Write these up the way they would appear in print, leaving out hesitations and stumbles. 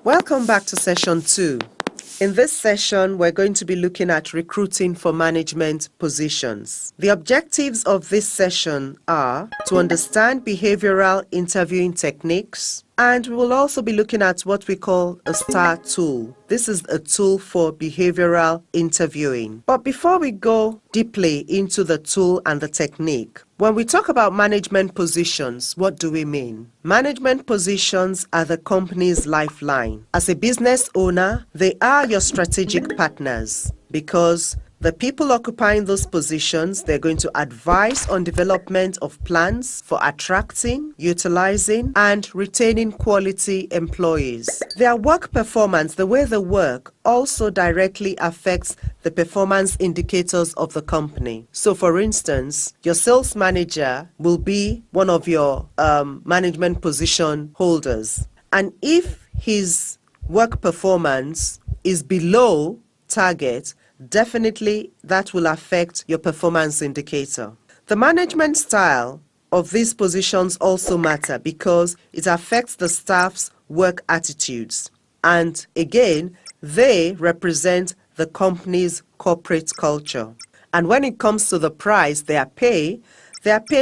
Welcome back to session 2. In this session, we're going to be looking at recruiting for management positions. The objectives of this session are to understand behavioral interviewing techniques, and we will also be looking at what we call a STAR tool. This is a tool for behavioral interviewing. But before we go deeply into the tool and the technique, when we talk about management positions, what do we mean? Management positions are the company's lifeline. As a business owner, they are your strategic partners because the people occupying those positions, they're going to advise on development of plans for attracting, utilizing, and retaining quality employees. Their work performance, the way they work, also directly affects the performance indicators of the company. So for instance, your sales manager will be one of your management position holders. And if his work performance is below target, definitely that will affect your performance indicator. The management style of these positions also matter because it affects the staff's work attitudes. And again, they represent the company's corporate culture. And when it comes to the price, their pay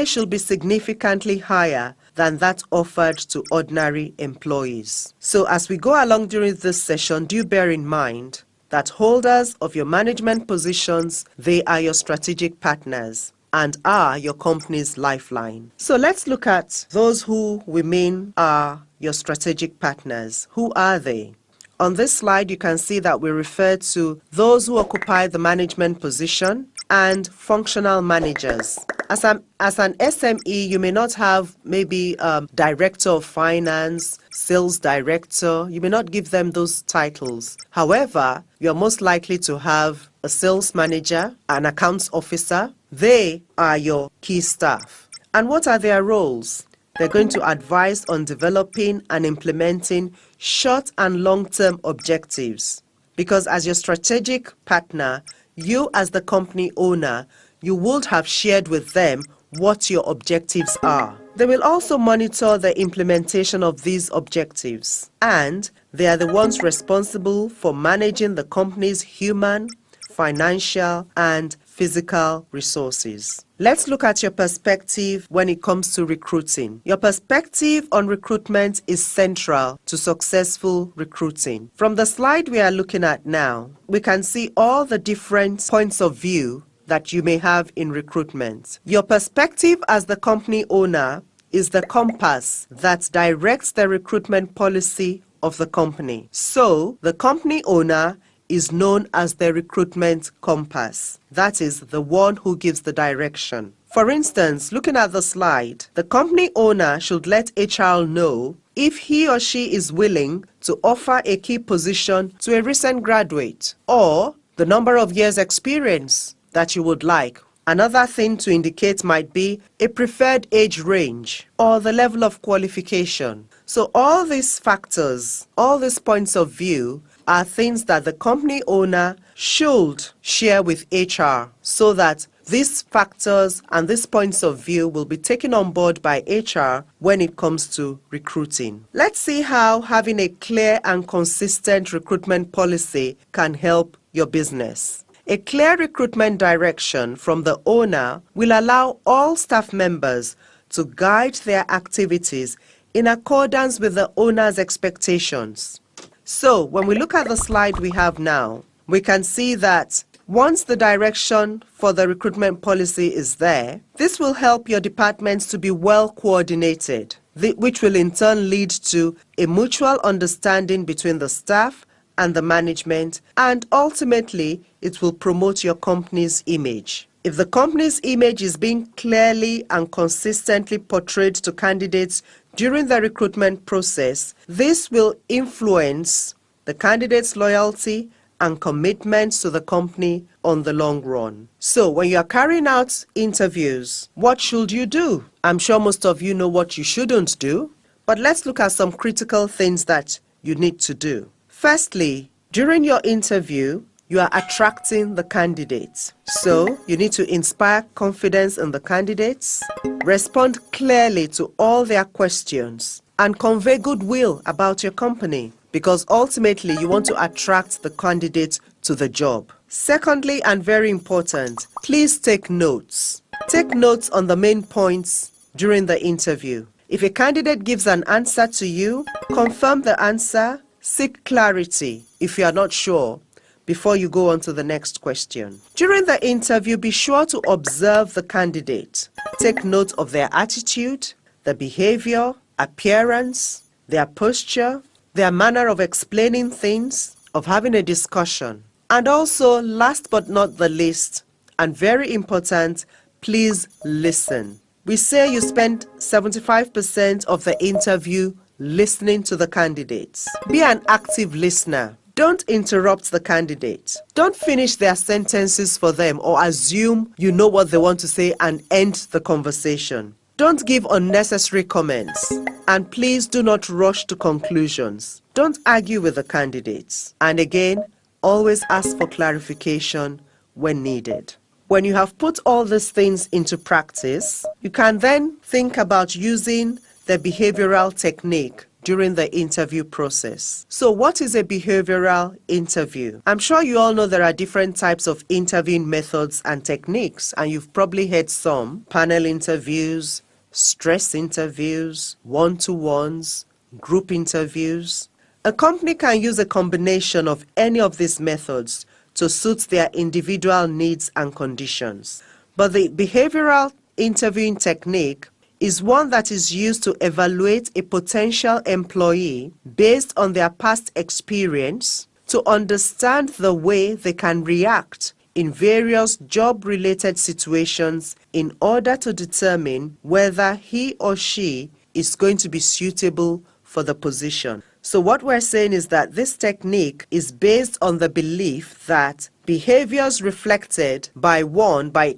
should be significantly higher than that offered to ordinary employees. So as we go along during this session, do bear in mind that holders of your management positions, they are your strategic partners and are your company's lifeline. So let's look at those who we mean are your strategic partners. Who are they? On this slide, you can see that we refer to those who occupy the management position and functional managers. As an SME, you may not have maybe director of finance, sales director. You may not give them those titles. However, you're most likely to have a sales manager, an accounts officer. They are your key staff. And what are their roles? They're going to advise on developing and implementing short and long-term objectives. Because as your strategic partner, you as the company owner, you would have shared with them what your objectives are. They will also monitor the implementation of these objectives, and they are the ones responsible for managing the company's human, financial, and physical resources. Let's look at your perspective when it comes to recruiting. Your perspective on recruitment is central to successful recruiting. From the slide we are looking at now, we can see all the different points of view that you may have in recruitment. Your perspective as the company owner is the compass that directs the recruitment policy of the company. So, the company owner is known as the recruitment compass. That is the one who gives the direction. For instance, looking at the slide, the company owner should let HR know if he or she is willing to offer a key position to a recent graduate or the number of years experience that you would like. Another thing to indicate might be a preferred age range or the level of qualification. So all these factors, all these points of view are things that the company owner should share with HR so that these factors and these points of view will be taken on board by HR when it comes to recruiting. Let's see how having a clear and consistent recruitment policy can help your business. A clear recruitment direction from the owner will allow all staff members to guide their activities in accordance with the owner's expectations. So, when we look at the slide we have now, we can see that once the direction for the recruitment policy is there, this will help your departments to be well coordinated, which will in turn lead to a mutual understanding between the staff and the management, and ultimately it will promote your company's image. If the company's image is being clearly and consistently portrayed to candidates during the recruitment process, this will influence the candidate's loyalty and commitment to the company on the long run. So when you are carrying out interviews, what should you do? I'm sure most of you know what you shouldn't do, but let's look at some critical things that you need to do. Firstly, during your interview, you are attracting the candidates. So you need to inspire confidence in the candidates, respond clearly to all their questions, and convey goodwill about your company. because ultimately you want to attract the candidate to the job. Secondly, and very important, please take notes. Take notes on the main points during the interview. If a candidate gives an answer to you, confirm the answer, seek clarity if you are not sure before you go on to the next question. During the interview, be sure to observe the candidate. Take note of their attitude, their behavior, appearance, their posture, their manner of explaining things, of having a discussion. And also, last but not the least, and very important, please listen. We say you spend 75% of the interview listening to the candidates. Be an active listener. Don't interrupt the candidate. Don't finish their sentences for them or assume you know what they want to say and end the conversation. Don't give unnecessary comments. And please do not rush to conclusions. Don't argue with the candidates. And again, always ask for clarification when needed. When you have put all these things into practice, you can then think about using the behavioral technique during the interview process. So what is a behavioral interview? I'm sure you all know there are different types of interviewing methods and techniques, and you've probably heard some: panel interviews, stress interviews, one-to-ones, group interviews. A company can use a combination of any of these methods to suit their individual needs and conditions. But the behavioral interviewing technique is one that is used to evaluate a potential employee based on their past experience to understand the way they can react in various job-related situations in order to determine whether he or she is going to be suitable for the position. So what we're saying is that this technique is based on the belief that behaviors reflected by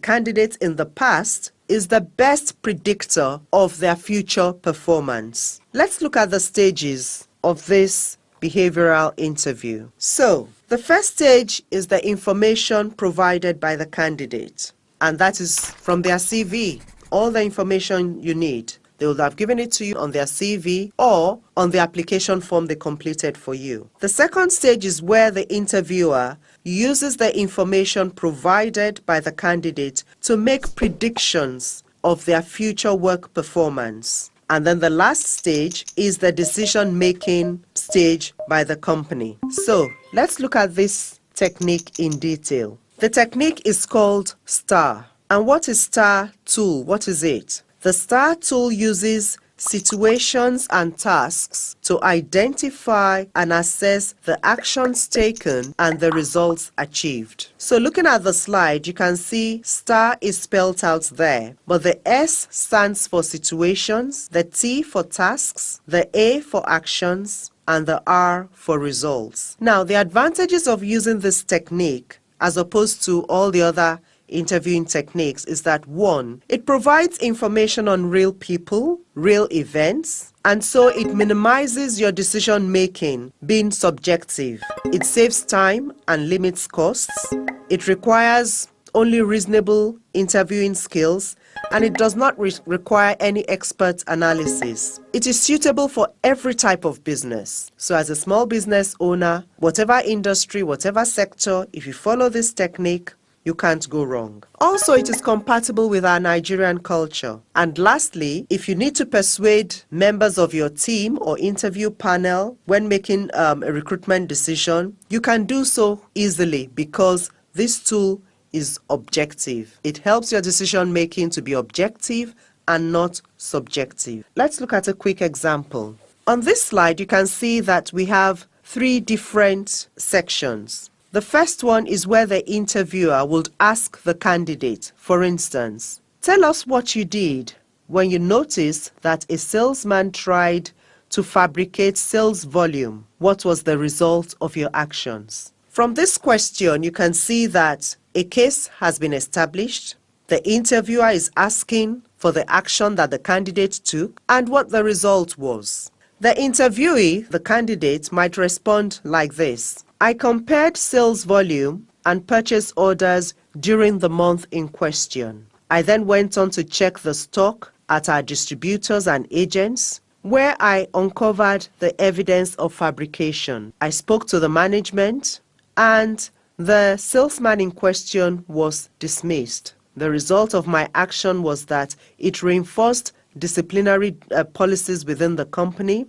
candidates in the past is the best predictor of their future performance. Let's look at the stages of this behavioral interview. So, the first stage is the information provided by the candidate, and that is from their CV, all the information you need. They will have given it to you on their CV or on the application form they completed for you. The second stage is where the interviewer uses the information provided by the candidate to make predictions of their future work performance. And then the last stage is the decision-making stage by the company. So let's look at this technique in detail. The technique is called STAR. And what is STAR tool? What is it? The STAR tool uses situations and tasks to identify and assess the actions taken and the results achieved. So looking at the slide, you can see STAR is spelled out there, but the S stands for situations, the T for tasks, the A for actions, and the R for results. Now, the advantages of using this technique as opposed to all the other interviewing techniques is that, one, it provides information on real people, real events, and so it minimizes your decision making being subjective. It saves time and limits costs. It requires only reasonable interviewing skills, and it does not require any expert analysis. It is suitable for every type of business. So as a small business owner, whatever industry, whatever sector, if you follow this technique, you can't go wrong. Also, it is compatible with our Nigerian culture. And lastly, if you need to persuade members of your team or interview panel when making a recruitment decision, you can do so easily because this tool is objective. It helps your decision making to be objective and not subjective. Let's look at a quick example. On this slide, you can see that we have 3 different sections. The first one is where the interviewer would ask the candidate, for instance, tell us what you did when you noticed that a salesman tried to fabricate sales volume. What was the result of your actions? From this question, you can see that a case has been established. The interviewer is asking for the action that the candidate took and what the result was. The interviewee, the candidate, might respond like this: I compared sales volume and purchase orders during the month in question. I then went on to check the stock at our distributors and agents. where I uncovered the evidence of fabrication. I spoke to the management and the salesman in question was dismissed. The result of my action was that it reinforced disciplinary policies within the company,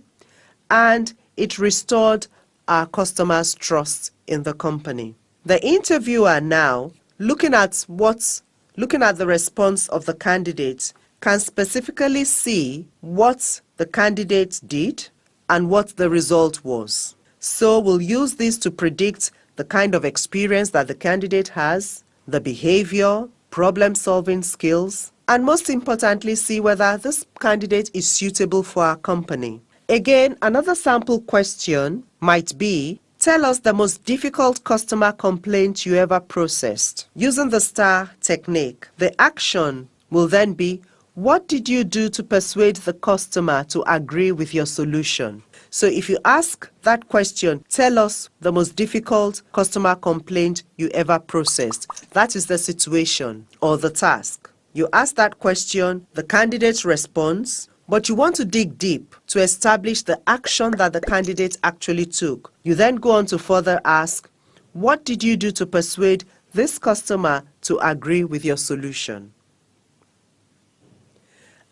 and it restored our customers' trust in the company. The interviewer now, looking at the response of the candidate, can specifically see what the candidate did and what the result was. So we'll use this to predict the kind of experience that the candidate has, the behavior, problem-solving skills, and most importantly, see whether this candidate is suitable for our company. Again, another sample question might be, tell us the most difficult customer complaint you ever processed. Using the STAR technique, the action will then be, what did you do to persuade the customer to agree with your solution? So if you ask that question, tell us the most difficult customer complaint you ever processed. That is the situation or the task. You ask that question, the candidate responds, but you want to dig deep to establish the action that the candidate actually took. You then go on to further ask, what did you do to persuade this customer to agree with your solution?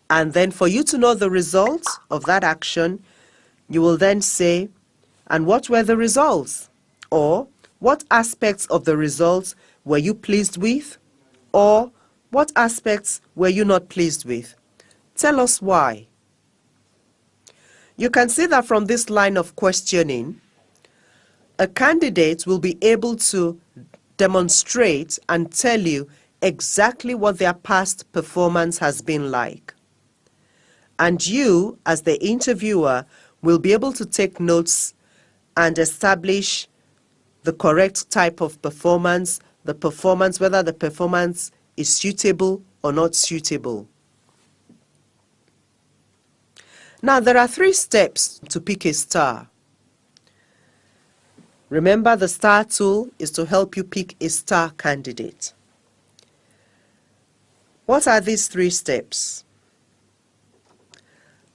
And then for you to know the results of that action, you will then say, and what were the results? Or what aspects of the results were you pleased with? Or what aspects were you not pleased with? Tell us why. You can see that from this line of questioning, a candidate will be able to demonstrate and tell you exactly what their past performance has been like. And you, as the interviewer, will be able to take notes and establish the correct type of performance, whether the performance is suitable or not suitable. Now, there are 3 steps to pick a star. Remember, the STAR tool is to help you pick a star candidate. What are these 3 steps?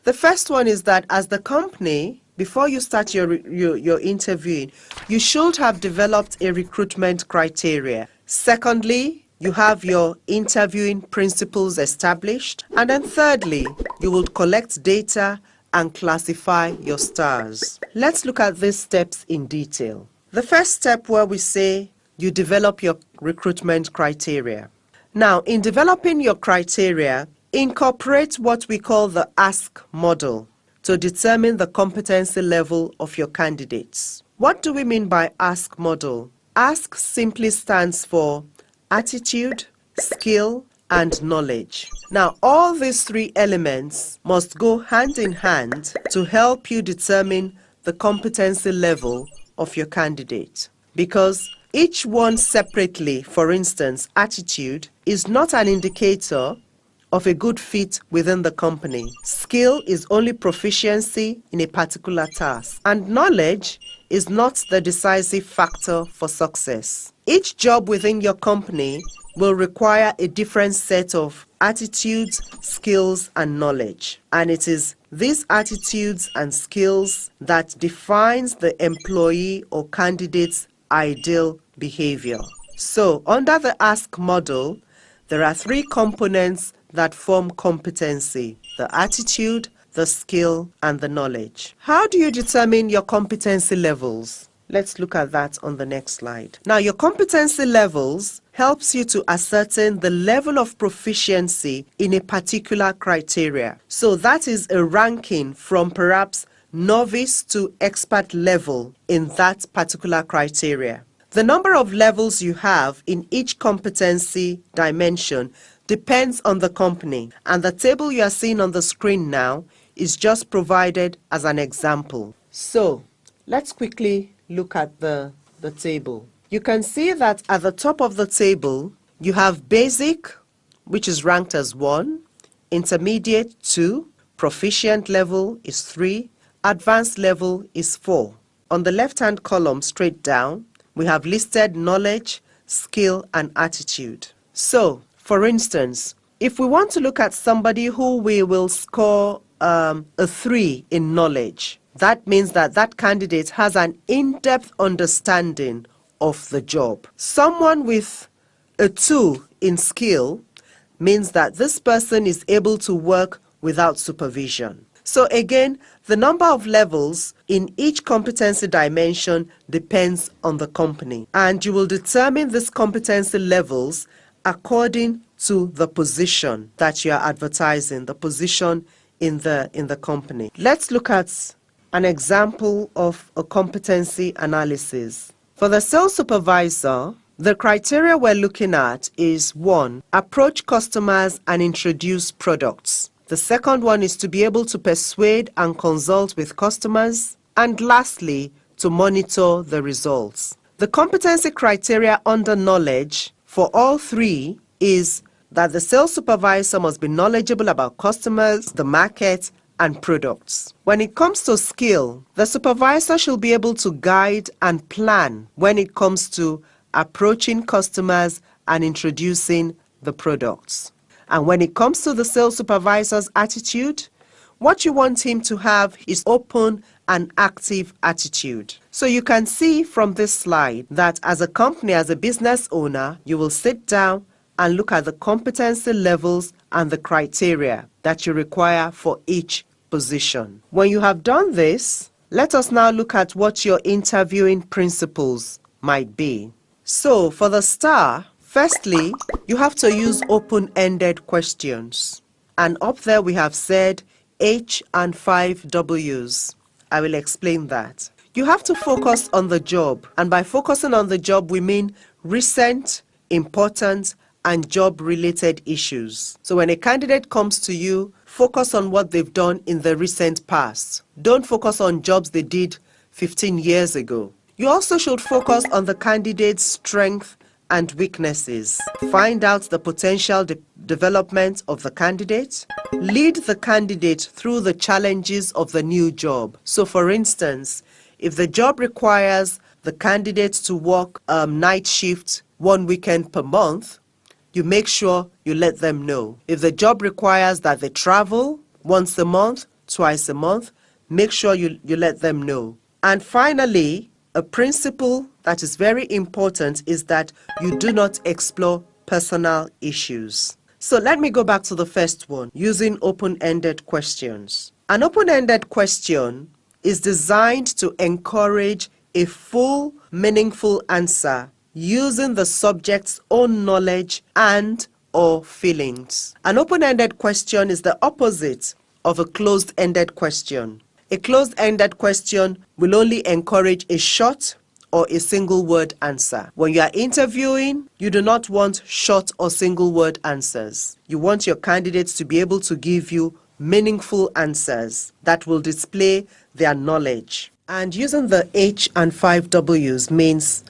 The first one is that as the company, before you start your interviewing, you should have developed a recruitment criteria. Secondly, you have your interviewing principles established. And then thirdly, you will collect data and classify your stars. Let's look at these steps in detail. The first step, where we say you develop your recruitment criteria. Now, in developing your criteria, incorporate what we call the ask model to determine the competency level of your candidates. What do we mean by ask model? Ask simply stands for attitude, skill, and knowledge. Now, all these 3 elements must go hand in hand to help you determine the competency level of your candidate. Because each one separately, for instance, attitude, is not an indicator of a good fit within the company. Skill is only proficiency in a particular task. And knowledge is not the decisive factor for success. Each job within your company will require a different set of attitudes, skills, and knowledge. And it is these attitudes and skills that defines the employee or candidate's ideal behavior. So, under the ask model, there are 3 components that form competency: the attitude, the skill, and the knowledge. How do you determine your competency levels? Let's look at that on the next slide. Now, your competency levels helps you to ascertain the level of proficiency in a particular criteria. So that is a ranking from perhaps novice to expert level in that particular criteria. The number of levels you have in each competency dimension depends on the company, and the table you are seeing on the screen now is just provided as an example. So let's quickly look at the table. You can see that at the top of the table you have basic, which is ranked as 1, intermediate 2, proficient level is 3, advanced level is 4. On the left hand column straight down, we have listed knowledge, skill, and attitude. So, for instance, if we want to look at somebody who we will score a 3 in knowledge. That means that that candidate has an in-depth understanding of the job. Someone with a 2 in skill means that this person is able to work without supervision. So again, the number of levels in each competency dimension depends on the company, and you will determine these competency levels according to the position that you are advertising, the position in the company. Let's look at an example of a competency analysis. For the sales supervisor, the criteria we're looking at is 1, approach customers and introduce products. The second one is to be able to persuade and consult with customers. And lastly, to monitor the results. The competency criteria under knowledge for all 3 is that the sales supervisor must be knowledgeable about customers, the market, and products. When it comes to skill, the supervisor should be able to guide and plan when it comes to approaching customers and introducing the products. And when it comes to the sales supervisor's attitude, what you want him to have is open and active attitude. So you can see from this slide that as a company, as a business owner, you will sit down and look at the competency levels and the criteria that you require for each position. When you have done this, let us now look at what your interviewing principles might be. So for the star, firstly, you have to use open-ended questions. And up there we have said H and 5 W's. I will explain that. You have to focus on the job. And by focusing on the job, we mean recent, important, and job-related issues. So when a candidate comes to you, focus on what they've done in the recent past. Don't focus on jobs they did 15 years ago. You also should focus on the candidate's strength and weaknesses. Find out the potential development of the candidate. Lead the candidate through the challenges of the new job. So for instance, if the job requires the candidate to work night shift 1 weekend per month, you make sure you let them know. If the job requires that they travel once a month, twice a month, make sure you let them know. And finally, a principle that is very important is that you do not explore personal issues. So let me go back to the first one, using open-ended questions. An open-ended question is designed to encourage a full, meaningful answer using the subject's own knowledge and/or feelings. An open-ended question is the opposite of a closed-ended question. A closed-ended question will only encourage a short or a single-word answer. When you are interviewing, you do not want short or single-word answers. You want your candidates to be able to give you meaningful answers that will display their knowledge. And using the H and 5 W's means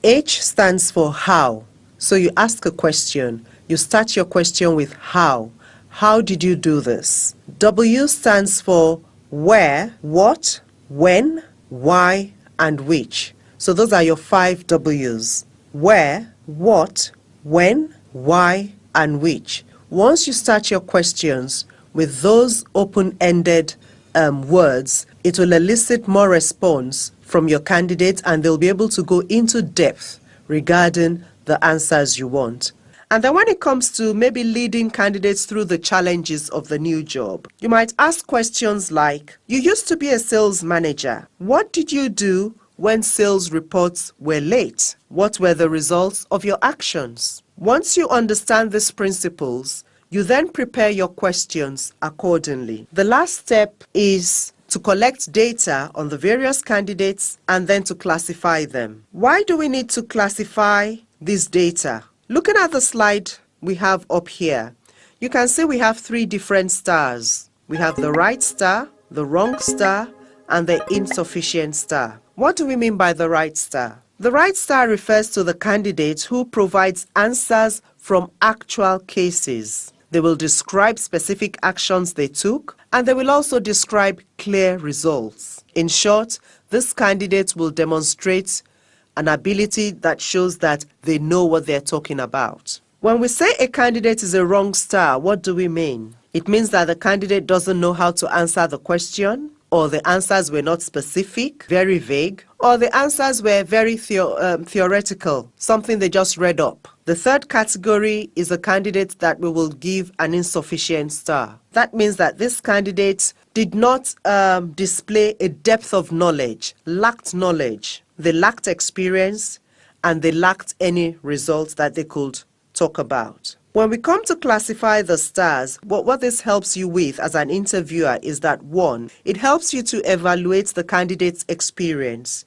H stands for how. So you ask a question. You start your question with how. How did you do this? W stands for where, what, when, why, and which. So those are your 5 W's. Where, what, when, why, and which. Once you start your questions with those open-ended words, it will elicit more response from your candidates and they'll be able to go into depth regarding the answers you want. And then when it comes to maybe leading candidates through the challenges of the new job, you might ask questions like, you used to be a sales manager. What did you do when sales reports were late? What were the results of your actions? Once you understand these principles, you then prepare your questions accordingly. The last step is to collect data on the various candidates and then to classify them. Why do we need to classify this data? Looking at the slide we have up here, you can see we have 3 different stars. We have the right star, the wrong star, and the insufficient star. What do we mean by the right star? The right star refers to the candidate who provides answers from actual cases. They will describe specific actions they took, and they will also describe clear results. In short, this candidate will demonstrate an ability that shows that they know what they're talking about. When we say a candidate is a wrong star, what do we mean? It means that the candidate doesn't know how to answer the question, or the answers were not specific, very vague, or the answers were very theoretical, something they just read up. The third category is a candidate that we will give an insufficient star. That means that this candidate did not display a depth of knowledge, lacked knowledge. They lacked experience, and they lacked any results that they could talk about. When we come to classify the stars, what this helps you with as an interviewer is that, one, it helps you to evaluate the candidate's experience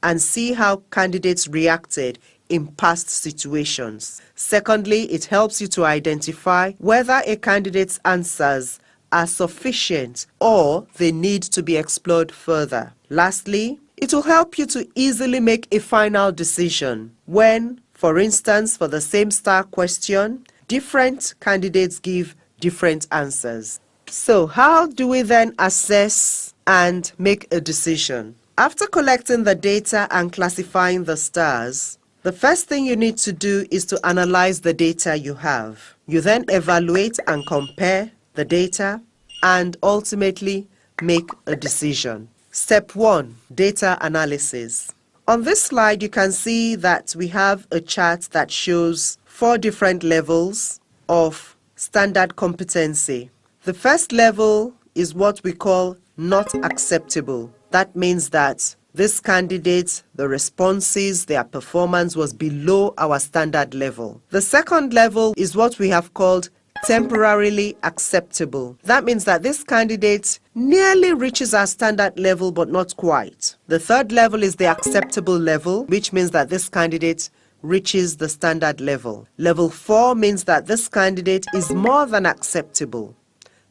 and see how candidates reacted in past situations. Secondly, it helps you to identify whether a candidate's answers are sufficient or they need to be explored further. Lastly, it will help you to easily make a final decision when, for instance, for the same star question, different candidates give different answers. So how do we then assess and make a decision? After collecting the data and classifying the stars, the first thing you need to do is to analyze the data you have. You then evaluate and compare the data and ultimately make a decision. Step 1, data analysis. On this slide, you can see that we have a chart that shows 4 different levels of standard competency. The first level is what we call not acceptable. That means that this candidate, the responses, their performance was below our standard level. The second level is what we have called temporarily acceptable. That means that this candidate nearly reaches our standard level but not quite. The third level is the acceptable level, which means that this candidate reaches the standard level. Level 4 means that this candidate is more than acceptable.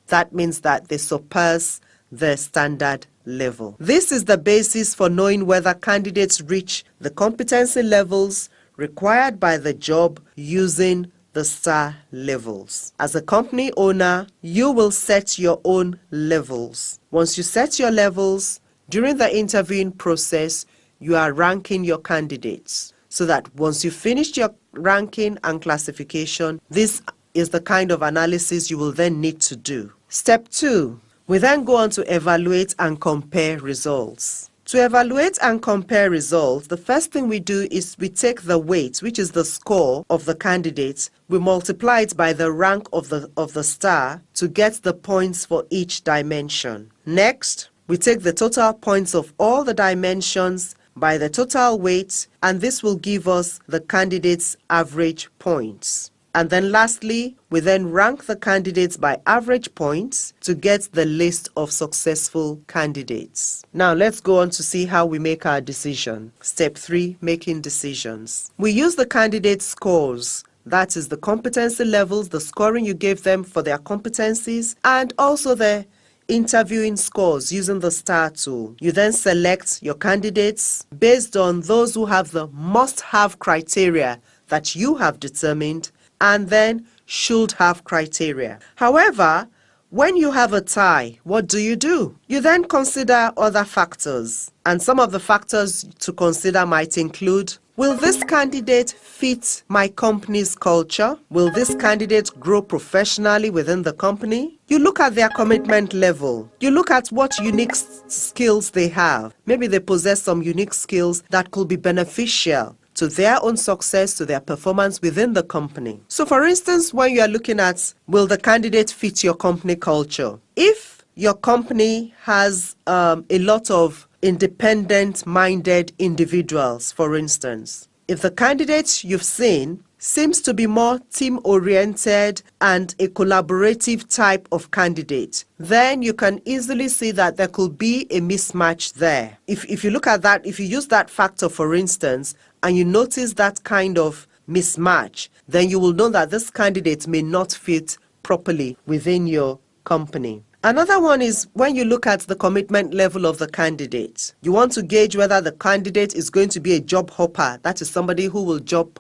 That means that they surpass the standard level. This is the basis for knowing whether candidates reach the competency levels required by the job using the star levels. As a company owner, you will set your own levels. Once you set your levels, during the interviewing process, you are ranking your candidates, so that once you finish your ranking and classification, this is the kind of analysis you will then need to do. Step 2, we then go on to evaluate and compare results. To evaluate and compare results, the first thing we do is we take the weight, which is the score of the candidate, we multiply it by the rank of the star to get the points for each dimension. Next, we take the total points of all the dimensions by the total weight, and this will give us the candidate's average points. And then lastly, we then rank the candidates by average points to get the list of successful candidates. Now let's go on to see how we make our decision. Step 3, making decisions. We use the candidate scores. That is the competency levels, the scoring you gave them for their competencies, and also the interviewing scores using the STAR tool. You then select your candidates based on those who have the must-have criteria that you have determined, and then should have criteria. However, when you have a tie, what do? You then consider other factors, and some of the factors to consider might include: will this candidate fit my company's culture? Will this candidate grow professionally within the company? You look at their commitment level. You look at what unique skills they have. Maybe they possess some unique skills that could be beneficial to their own success, to their performance within the company. So for instance, when you are looking at, will the candidate fit your company culture? If your company has a lot of independent-minded individuals, for instance, if the candidate you've seen seems to be more team-oriented and a collaborative type of candidate, then you can easily see that there could be a mismatch there. If you look at that, if you use that factor, for instance, and you notice that kind of mismatch, then you will know that this candidate may not fit properly within your company. Another one is when you look at the commitment level of the candidate. You want to gauge whether the candidate is going to be a job hopper. That is somebody who will jump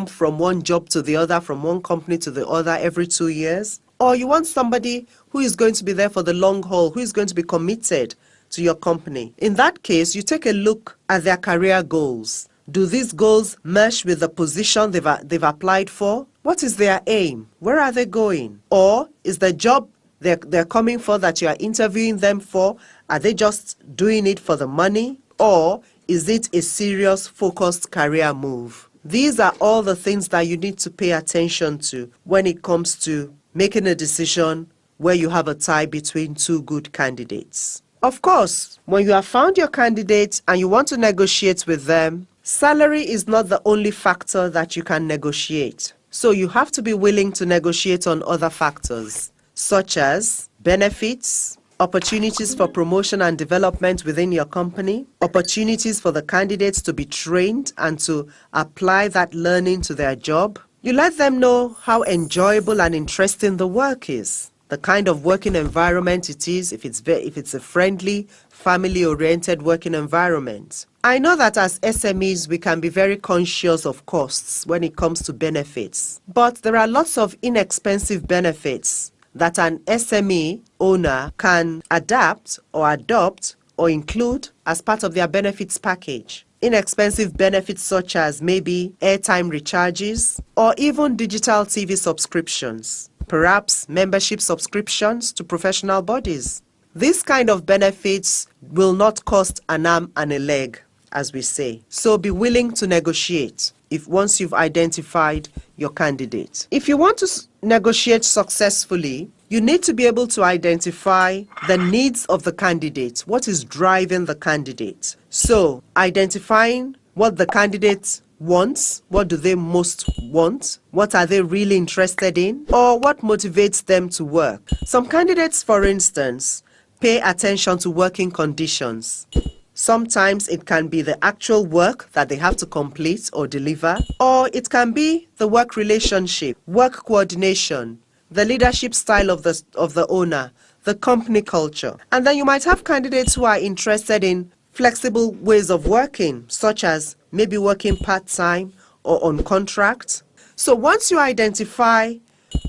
from one job to the other, from one company to the other every 2 years. Or you want somebody who is going to be there for the long haul, who is going to be committed to your company. In that case, you take a look at their career goals. Do these goals mesh with the position they've applied for? What is their aim? Where are they going? Or is the job they're coming for, that you are interviewing them for? Are they just doing it for the money? Or is it a serious, focused career move? These are all the things that you need to pay attention to when it comes to making a decision where you have a tie between two good candidates. Of course, when you have found your candidate and you want to negotiate with them, salary is not the only factor that you can negotiate. So you have to be willing to negotiate on other factors, such as benefits, opportunities for promotion and development within your company, opportunities for the candidates to be trained and to apply that learning to their job. You let them know how enjoyable and interesting the work is, the kind of working environment it is, if it's a friendly, family-oriented working environment. I know that as SMEs, we can be very conscious of costs when it comes to benefits, but there are lots of inexpensive benefits that an SME owner can adapt or adopt or include as part of their benefits package. Inexpensive benefits such as maybe airtime recharges or even digital TV subscriptions, perhaps membership subscriptions to professional bodies. These kind of benefits will not cost an arm and a leg, as we say. So be willing to negotiate once you've identified your candidate. If you want to negotiate successfully, you need to be able to identify the needs of the candidate. What is driving the candidate? So, identifying what the candidate wants, what do they most want, what are they really interested in, or what motivates them to work. Some candidates, for instance, pay attention to working conditions. Sometimes it can be the actual work that they have to complete or deliver, or it can be the work relationship, work coordination, the leadership style of the owner, the company culture. And then you might have candidates who are interested in flexible ways of working, such as maybe working part-time or on contract. So once you identify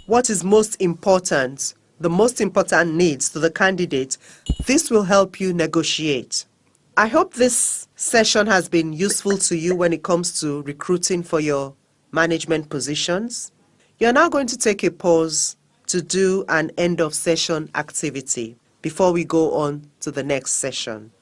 what is most important, the most important needs to the candidate, this will help you negotiate. I hope this session has been useful to you when it comes to recruiting for your management positions. You're now going to take a pause to do an end of session activity before we go on to the next session.